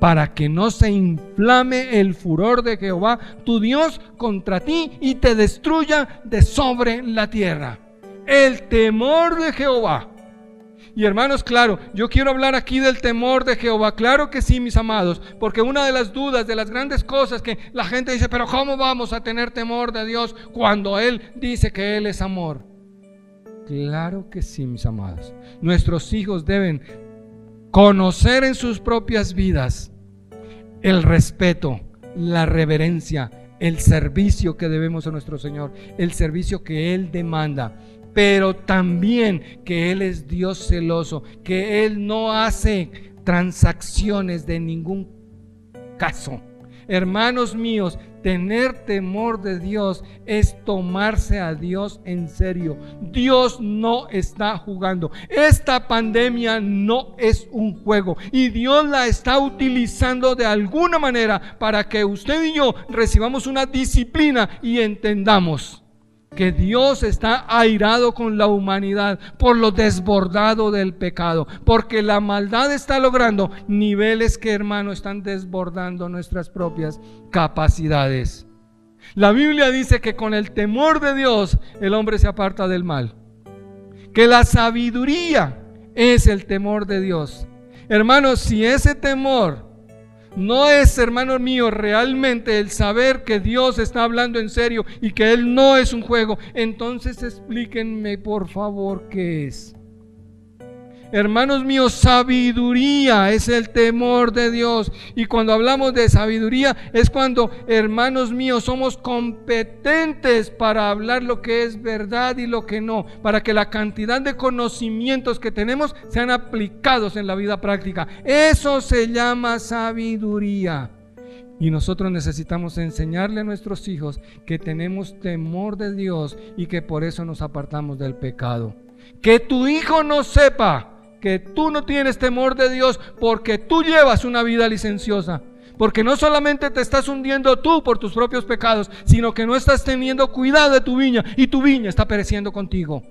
Speaker 1: para que no se inflame el furor de Jehová tu Dios contra ti y te destruya de sobre la tierra. El temor de Jehová. Y hermanos, claro, yo quiero hablar aquí del temor de Jehová. Claro que sí, mis amados, porque una de las dudas, de las grandes cosas que la gente dice: pero ¿cómo vamos a tener temor de Dios cuando Él dice que Él es amor? Claro que sí, mis amados. Nuestros hijos deben conocer en sus propias vidas el respeto, la reverencia, el servicio que debemos a nuestro Señor, el servicio que Él demanda, pero también que Él es Dios celoso, que Él no hace transacciones de ningún caso. Hermanos míos, tener temor de Dios es tomarse a Dios en serio. Dios no está jugando. Esta pandemia no es un juego y Dios la está utilizando de alguna manera para que usted y yo recibamos una disciplina y entendamos que Dios está airado con la humanidad por lo desbordado del pecado, porque la maldad está logrando niveles que, hermano, están desbordando nuestras propias capacidades. La Biblia dice que con el temor de Dios el hombre se aparta del mal, que la sabiduría es el temor de Dios. Hermanos, si ese temor no es, hermano mío, realmente el saber que Dios está hablando en serio y que Él no es un juego, entonces explíquenme por favor qué es. Hermanos míos, sabiduría es el temor de Dios. Y cuando hablamos de sabiduría es cuando, hermanos míos, somos competentes para hablar lo que es verdad y lo que no, para que la cantidad de conocimientos que tenemos sean aplicados en la vida práctica. Eso se llama sabiduría. Y nosotros necesitamos enseñarle a nuestros hijos que tenemos temor de Dios y que por eso nos apartamos del pecado. Que tu hijo no sepa que tú no tienes temor de Dios porque tú llevas una vida licenciosa, porque no solamente te estás hundiendo tú por tus propios pecados, sino que no estás teniendo cuidado de tu viña y tu viña está pereciendo contigo.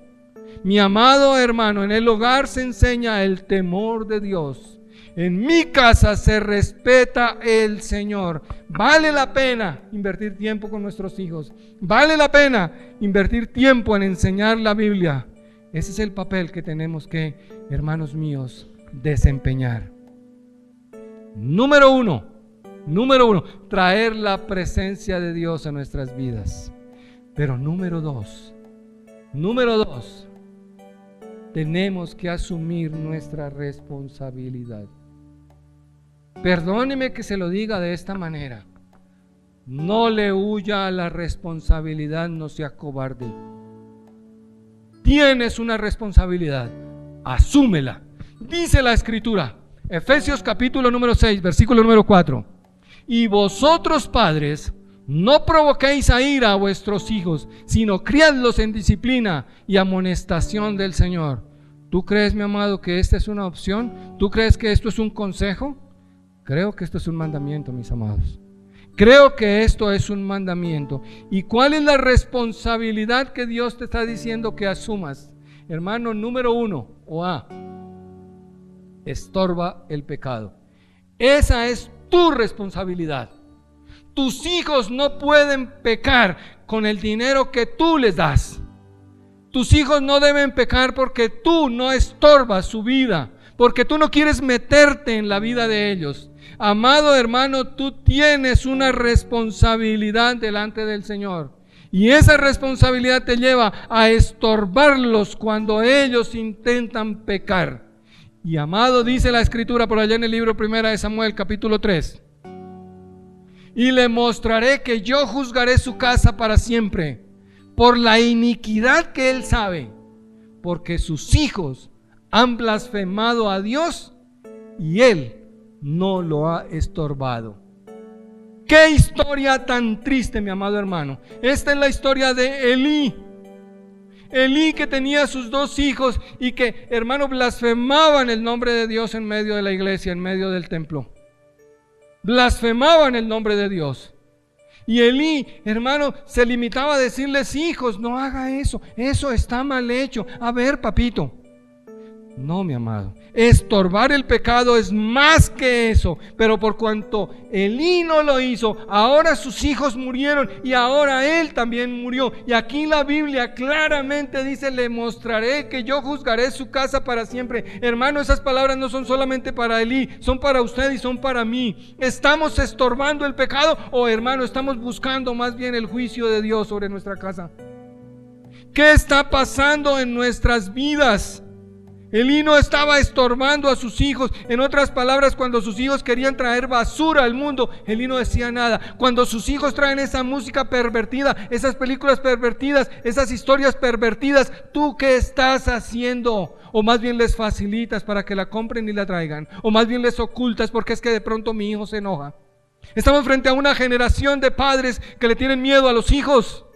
Speaker 1: Mi amado hermano, en el hogar se enseña el temor de Dios. En mi casa se respeta el Señor. Vale la pena invertir tiempo con nuestros hijos. Vale la pena invertir tiempo en enseñar la Biblia. Ese es el papel que tenemos que, hermanos míos, desempeñar. Número uno, traer la presencia de Dios a nuestras vidas. Pero número dos, tenemos que asumir nuestra responsabilidad. Perdóneme que se lo diga de esta manera. No le huya a la responsabilidad, no sea cobarde. Tienes una responsabilidad, asúmela. Dice la Escritura, Efesios capítulo número 6, versículo número 4. Y vosotros, padres, no provoquéis a ira a vuestros hijos, sino criadlos en disciplina y amonestación del Señor. ¿Tú crees, mi amado, que esta es una opción? ¿Tú crees que esto es un consejo? Creo que esto es un mandamiento, mis amados. Creo que esto es un mandamiento. ¿Y cuál es la responsabilidad que Dios te está diciendo que asumas? Hermano, número 1, o A, estorba el pecado. Esa es tu responsabilidad. Tus hijos no pueden pecar con el dinero que tú les das. Tus hijos no deben pecar porque tú no estorbas su vida, porque tú no quieres meterte en la vida de ellos. Amado hermano, tú tienes una responsabilidad delante del Señor. Y esa responsabilidad te lleva a estorbarlos cuando ellos intentan pecar. Y amado, dice la Escritura por allá en el libro 1 de Samuel, capítulo 3. Y le mostraré que yo juzgaré su casa para siempre, por la iniquidad que él sabe, porque sus hijos han blasfemado a Dios y él no lo ha estorbado. Qué historia tan triste, mi amado hermano. Esta es la historia de Elí. Elí, que tenía sus 2 hijos y que, hermano, blasfemaban el nombre de Dios en medio de la iglesia, en medio del templo. Blasfemaban el nombre de Dios. Y Elí, hermano, se limitaba a decirles: hijos, no haga eso, eso está mal hecho. A ver, papito. No, mi amado, estorbar el pecado es más que eso. Pero por cuanto Elí no lo hizo, ahora sus hijos murieron y ahora él también murió. Y aquí la Biblia claramente dice: le mostraré que yo juzgaré su casa para siempre. Hermano, esas palabras no son solamente para Elí, son para usted y son para mí. ¿Estamos estorbando el pecado o, hermano, estamos buscando más bien el juicio de Dios sobre nuestra casa? ¿Qué está pasando en nuestras vidas? Elí no estaba estorbando a sus hijos. En otras palabras, cuando sus hijos querían traer basura al mundo, Elí no decía nada. Cuando sus hijos traen esa música pervertida, esas películas pervertidas, esas historias pervertidas, ¿tú qué estás haciendo? O más bien les facilitas para que la compren y la traigan. O más bien les ocultas porque es que de pronto mi hijo se enoja. Estamos frente a una generación de padres que le tienen miedo a los hijos.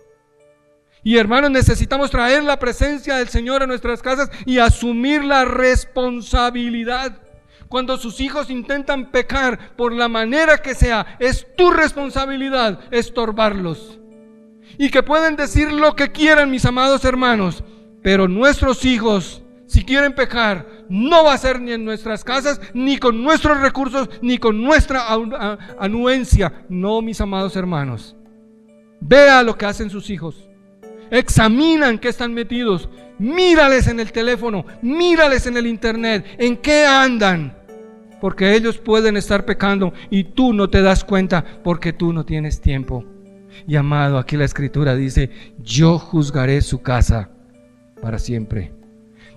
Speaker 1: Y hermanos, necesitamos traer la presencia del Señor a nuestras casas y asumir la responsabilidad. Cuando sus hijos intentan pecar por la manera que sea, es tu responsabilidad estorbarlos. Y que pueden decir lo que quieran, mis amados hermanos, pero nuestros hijos, si quieren pecar, no va a ser ni en nuestras casas, ni con nuestros recursos, ni con nuestra anuencia. No, mis amados hermanos. Vea lo que hacen sus hijos. Examinan qué están metidos. Mírales en el teléfono, mírales en el internet, en qué andan. Porque ellos pueden estar pecando y tú no te das cuenta porque tú no tienes tiempo. Y amado, aquí la escritura dice: yo juzgaré su casa para siempre.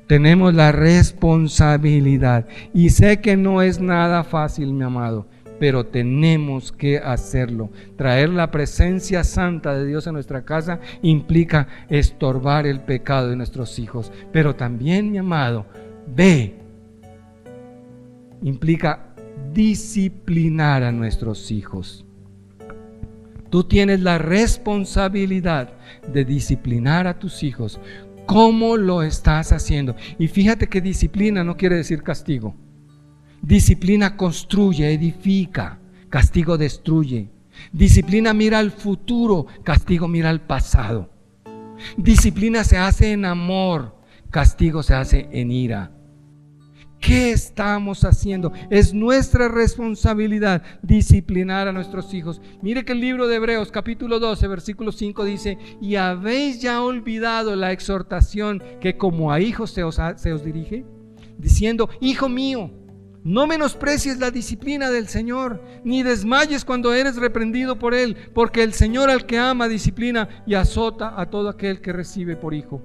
Speaker 1: Tenemos la responsabilidad y sé que no es nada fácil, mi amado, pero tenemos que hacerlo. Traer la presencia santa de Dios a nuestra casa implica estorbar el pecado de nuestros hijos. Pero también, mi amado, implica disciplinar a nuestros hijos. Tú tienes la responsabilidad de disciplinar a tus hijos. ¿Cómo lo estás haciendo? Y fíjate que disciplina no quiere decir castigo. Disciplina construye, edifica. Castigo destruye. Disciplina mira al futuro. Castigo mira al pasado. Disciplina se hace en amor. Castigo se hace en ira. ¿Qué estamos haciendo? Es nuestra responsabilidad disciplinar a nuestros hijos. Mire que el libro de Hebreos capítulo 12 versículo 5 dice: y habéis ya olvidado la exhortación que como a hijos se os dirige, diciendo: hijo mío, no menosprecies la disciplina del Señor, ni desmayes cuando eres reprendido por Él, porque el Señor al que ama disciplina y azota a todo aquel que recibe por hijo.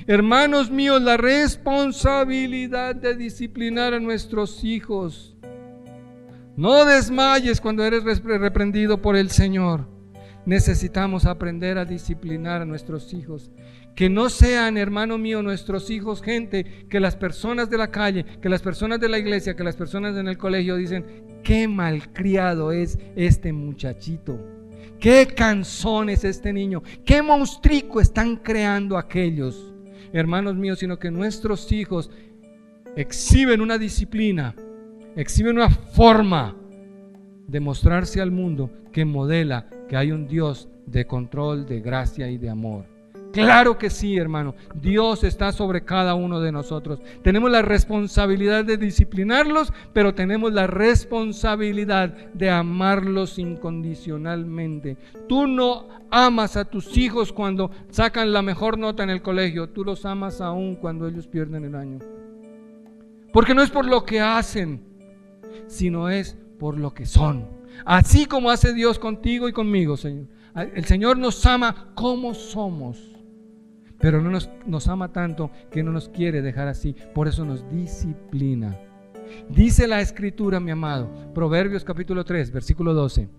Speaker 1: Hermanos míos, la responsabilidad de disciplinar a nuestros hijos. No desmayes cuando eres reprendido por el Señor. Necesitamos aprender a disciplinar a nuestros hijos. Que no sean, hermano mío, nuestros hijos gente que las personas de la calle, que las personas de la iglesia, que las personas en el colegio dicen: qué malcriado es este muchachito, qué cansón es este niño, qué monstruico están creando aquellos. Hermanos míos, sino que nuestros hijos exhiben una disciplina, exhiben una forma de mostrarse al mundo que modela que hay un Dios de control, de gracia y de amor. Claro que sí, hermano. Dios está sobre cada uno de nosotros. Tenemos la responsabilidad de disciplinarlos, pero tenemos la responsabilidad de amarlos incondicionalmente. Tú no amas a tus hijos cuando sacan la mejor nota en el colegio. Tú los amas aún cuando ellos pierden el año. Porque no es por lo que hacen, sino es por lo que son. Así como hace Dios contigo y conmigo, Señor. El Señor nos ama como somos. Pero no nos ama tanto que no nos quiere dejar así. Por eso nos disciplina. Dice la Escritura, mi amado, Proverbios capítulo 3, versículo 12: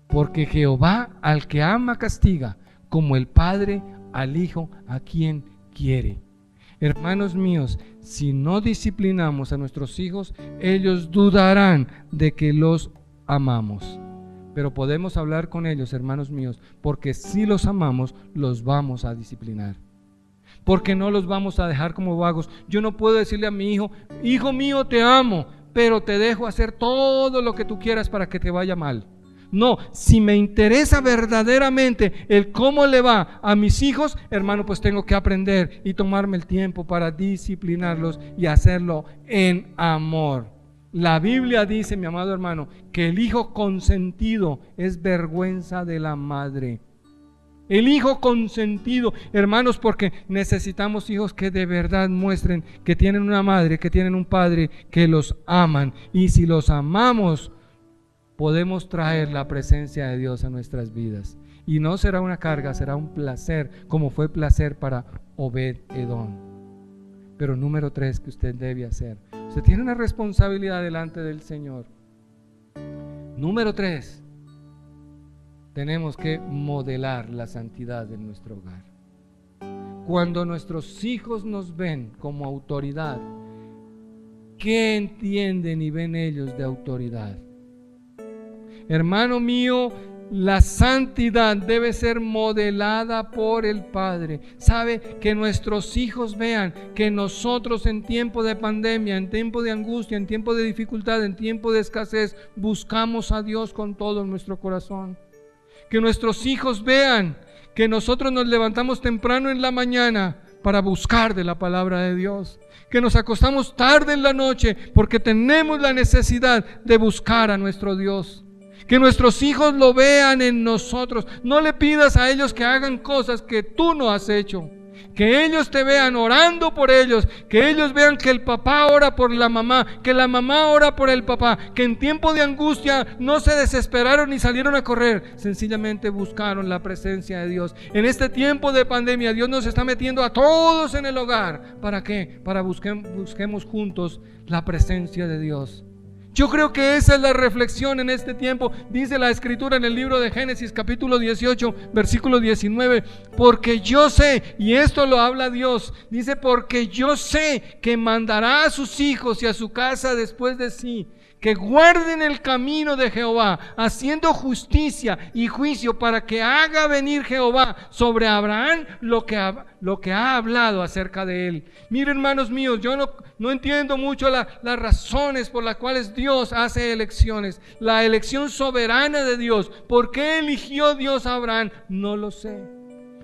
Speaker 1: porque Jehová al que ama castiga, como el padre al hijo a quien quiere. Hermanos míos, si no disciplinamos a nuestros hijos, ellos dudarán de que los amamos. Pero podemos hablar con ellos, hermanos míos, porque si los amamos, los vamos a disciplinar. Porque no los vamos a dejar como vagos. Yo no puedo decirle a mi hijo: hijo mío, te amo, pero te dejo hacer todo lo que tú quieras para que te vaya mal. No, si me interesa verdaderamente el cómo le va a mis hijos, hermano, pues tengo que aprender y tomarme el tiempo para disciplinarlos y hacerlo en amor. La Biblia dice, mi amado hermano, que el hijo consentido es vergüenza de la madre. El hijo consentido, hermanos, porque necesitamos hijos que de verdad muestren que tienen una madre, que tienen un padre, que los aman. Y si los amamos, podemos traer la presencia de Dios a nuestras vidas. Y no será una carga, será un placer, como fue placer para Obed-Edom. Pero número 3 que usted debe hacer. Usted tiene una responsabilidad delante del Señor. Número 3. Tenemos que modelar la santidad de nuestro hogar. Cuando nuestros hijos nos ven como autoridad, ¿qué entienden y ven ellos de autoridad? Hermano mío, la santidad debe ser modelada por el Padre. Sabe, que nuestros hijos vean que nosotros en tiempo de pandemia, en tiempo de angustia, en tiempo de dificultad, en tiempo de escasez, buscamos a Dios con todo nuestro corazón. Que nuestros hijos vean que nosotros nos levantamos temprano en la mañana para buscar de la palabra de Dios. Que nos acostamos tarde en la noche porque tenemos la necesidad de buscar a nuestro Dios. Que nuestros hijos lo vean en nosotros. No le pidas a ellos que hagan cosas que tú no has hecho. Que ellos te vean orando por ellos. Que ellos vean que el papá ora por la mamá. Que la mamá ora por el papá. Que en tiempo de angustia no se desesperaron ni salieron a correr. Sencillamente buscaron la presencia de Dios. En este tiempo de pandemia Dios nos está metiendo a todos en el hogar. ¿Para qué? Para busquemos juntos la presencia de Dios. Yo creo que esa es la reflexión en este tiempo. Dice la Escritura en el libro de Génesis capítulo 18 versículo 19, porque yo sé, y esto lo habla Dios, dice, porque yo sé que mandará a sus hijos y a su casa después de sí, que guarden el camino de Jehová, haciendo justicia y juicio, para que haga venir Jehová sobre Abraham lo que ha hablado acerca de él. Miren, hermanos míos, yo no entiendo mucho las razones por las cuales Dios hace elecciones. La elección soberana de Dios. ¿Por qué eligió Dios a Abraham? No lo sé.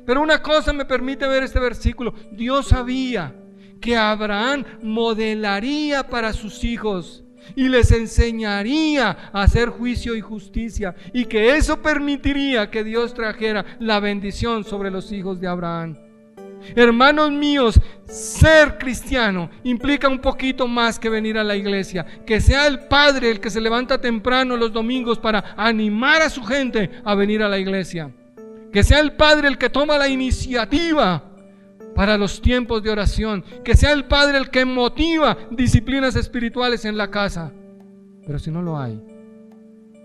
Speaker 1: Pero una cosa me permite ver este versículo. Dios sabía que Abraham modelaría para sus hijos y les enseñaría a hacer juicio y justicia, y que eso permitiría que Dios trajera la bendición sobre los hijos de Abraham. Hermanos míos, ser cristiano implica un poquito más que venir a la iglesia. Que sea el padre el que se levanta temprano los domingos para animar a su gente a venir a la iglesia. Que sea el padre el que toma la iniciativa para los tiempos de oración. Que sea el padre el que motiva disciplinas espirituales en la casa. Pero si no lo hay,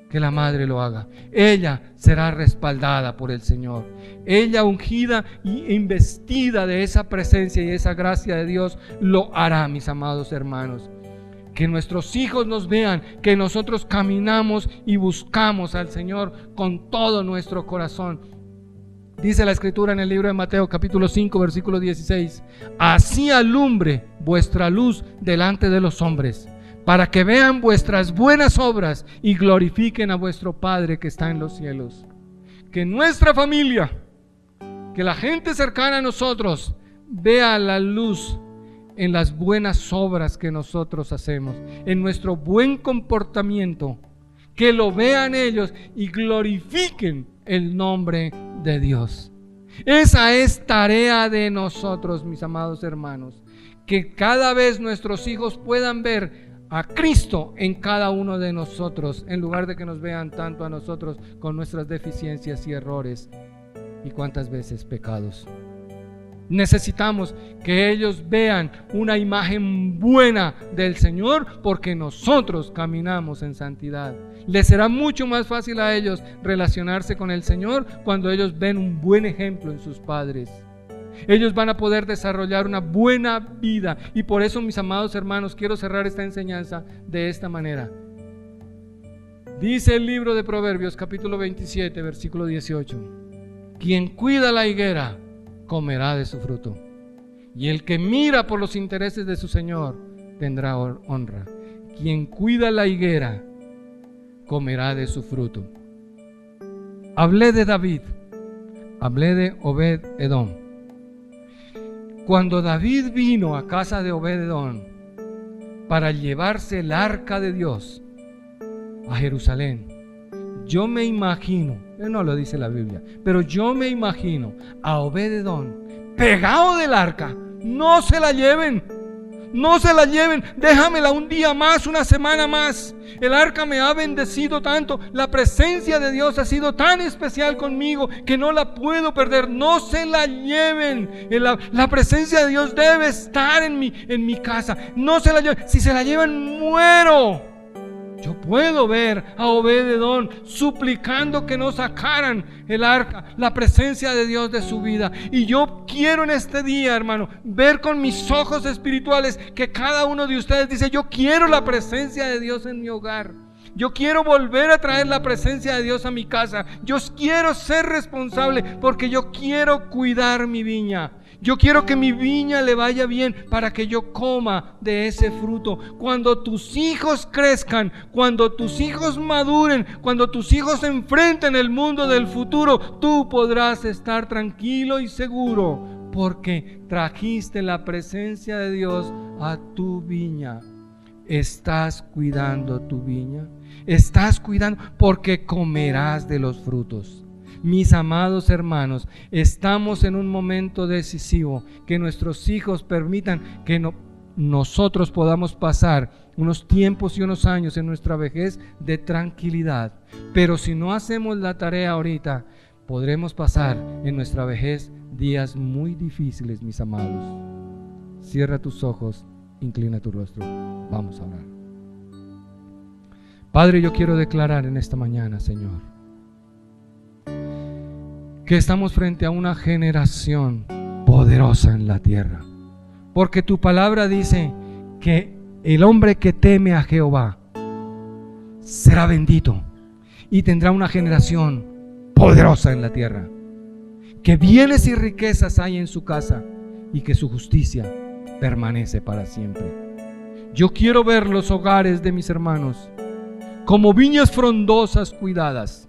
Speaker 1: que la madre lo haga. Ella será respaldada por el Señor. Ella, ungida e investida de esa presencia y esa gracia de Dios, lo hará, mis amados hermanos. Que nuestros hijos nos vean que nosotros caminamos y buscamos al Señor con todo nuestro corazón. Dice la Escritura en el libro de Mateo capítulo 5 versículo 16, así alumbre vuestra luz delante de los hombres, para que vean vuestras buenas obras y glorifiquen a vuestro Padre que está en los cielos. Que nuestra familia, que la gente cercana a nosotros vea la luz en las buenas obras que nosotros hacemos, en nuestro buen comportamiento, que lo vean ellos y glorifiquen el nombre de Dios. Esa es tarea de nosotros, mis amados hermanos, que cada vez nuestros hijos puedan ver a Cristo en cada uno de nosotros, en lugar de que nos vean tanto a nosotros con nuestras deficiencias y errores y cuántas veces pecados. Necesitamos que ellos vean una imagen buena del Señor, porque nosotros caminamos en santidad. Les será mucho más fácil a ellos relacionarse con el Señor cuando ellos ven un buen ejemplo en sus padres. Ellos van a poder desarrollar una buena vida. Y por eso, mis amados hermanos, quiero cerrar esta enseñanza de esta manera. Dice el libro de Proverbios capítulo 27 versículo 18, quien cuida la higuera comerá de su fruto, y el que mira por los intereses de su Señor tendrá honra. Quien cuida la higuera comerá de su fruto. Hablé de David, hablé de Obed-Edom. Cuando David vino a casa de Obed-Edom para llevarse el arca de Dios a Jerusalén, yo me imagino, no lo dice la Biblia, pero yo me imagino a Obed-Edom pegado del arca. No se la lleven, No se la lleven, déjamela un día más, una semana más. El arca me ha bendecido tanto, la presencia de Dios ha sido tan especial conmigo que no la puedo perder. No se la lleven. La presencia de Dios debe estar en mi casa. No se la lleven. Si se la llevan, muero. Yo puedo ver a Obed-edom suplicando que no sacaran el arca, la presencia de Dios de su vida. Y yo quiero en este día, hermano, ver con mis ojos espirituales que cada uno de ustedes dice: yo quiero la presencia de Dios en mi hogar. Yo quiero volver a traer la presencia de Dios a mi casa. Yo quiero ser responsable porque yo quiero cuidar mi viña. Yo quiero que mi viña le vaya bien para que yo coma de ese fruto. Cuando tus hijos crezcan, cuando tus hijos maduren, cuando tus hijos enfrenten el mundo del futuro, tú podrás estar tranquilo y seguro porque trajiste la presencia de Dios a tu viña. ¿Estás cuidando tu viña? ¿Estás cuidando? Porque comerás de los frutos. Mis amados hermanos, estamos en un momento decisivo. Que nuestros hijos permitan que nosotros podamos pasar unos tiempos y unos años en nuestra vejez de tranquilidad. Pero si no hacemos la tarea ahorita, podremos pasar en nuestra vejez días muy difíciles, mis amados. Cierra tus ojos, inclina tu rostro. Vamos a orar. Padre, yo quiero declarar en esta mañana, Señor, que estamos frente a una generación poderosa en la tierra. Porque tu palabra dice que el hombre que teme a Jehová será bendito y tendrá una generación poderosa en la tierra. Que bienes y riquezas hay en su casa y que su justicia permanece para siempre. Yo quiero ver los hogares de mis hermanos como viñas frondosas cuidadas.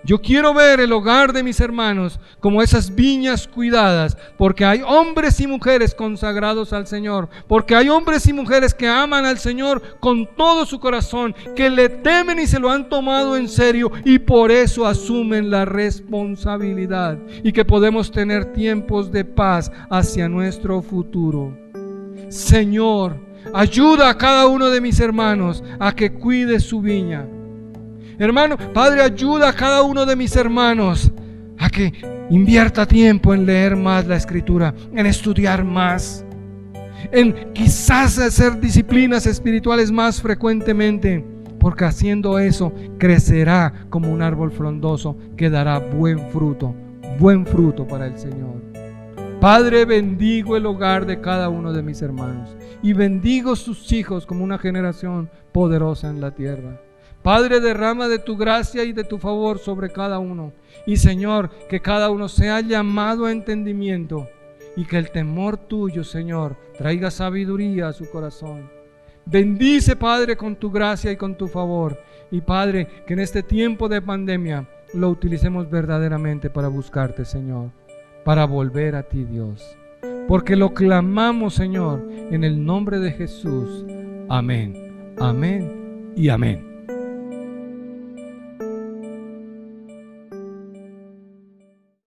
Speaker 1: Yo quiero ver el hogar de mis hermanos como esas viñas cuidadas, porque hay hombres y mujeres consagrados al Señor, porque hay hombres y mujeres que aman al Señor con todo su corazón, que le temen y se lo han tomado en serio y por eso asumen la responsabilidad, y que podemos tener tiempos de paz hacia nuestro futuro. Señor, ayuda a cada uno de mis hermanos a que cuide su viña. Hermano, Padre, ayuda a cada uno de mis hermanos a que invierta tiempo en leer más la Escritura, en estudiar más, en quizás hacer disciplinas espirituales más frecuentemente, porque haciendo eso crecerá como un árbol frondoso que dará buen fruto para el Señor. Padre, bendigo el hogar de cada uno de mis hermanos y bendigo sus hijos como una generación poderosa en la tierra. Padre, derrama de tu gracia y de tu favor sobre cada uno. Y Señor, que cada uno sea llamado a entendimiento y que el temor tuyo, Señor, traiga sabiduría a su corazón. Bendice, Padre, con tu gracia y con tu favor. Y Padre, que en este tiempo de pandemia lo utilicemos verdaderamente para buscarte, Señor, para volver a ti, Dios. Porque lo clamamos, Señor, en el nombre de Jesús. Amén, amén y amén.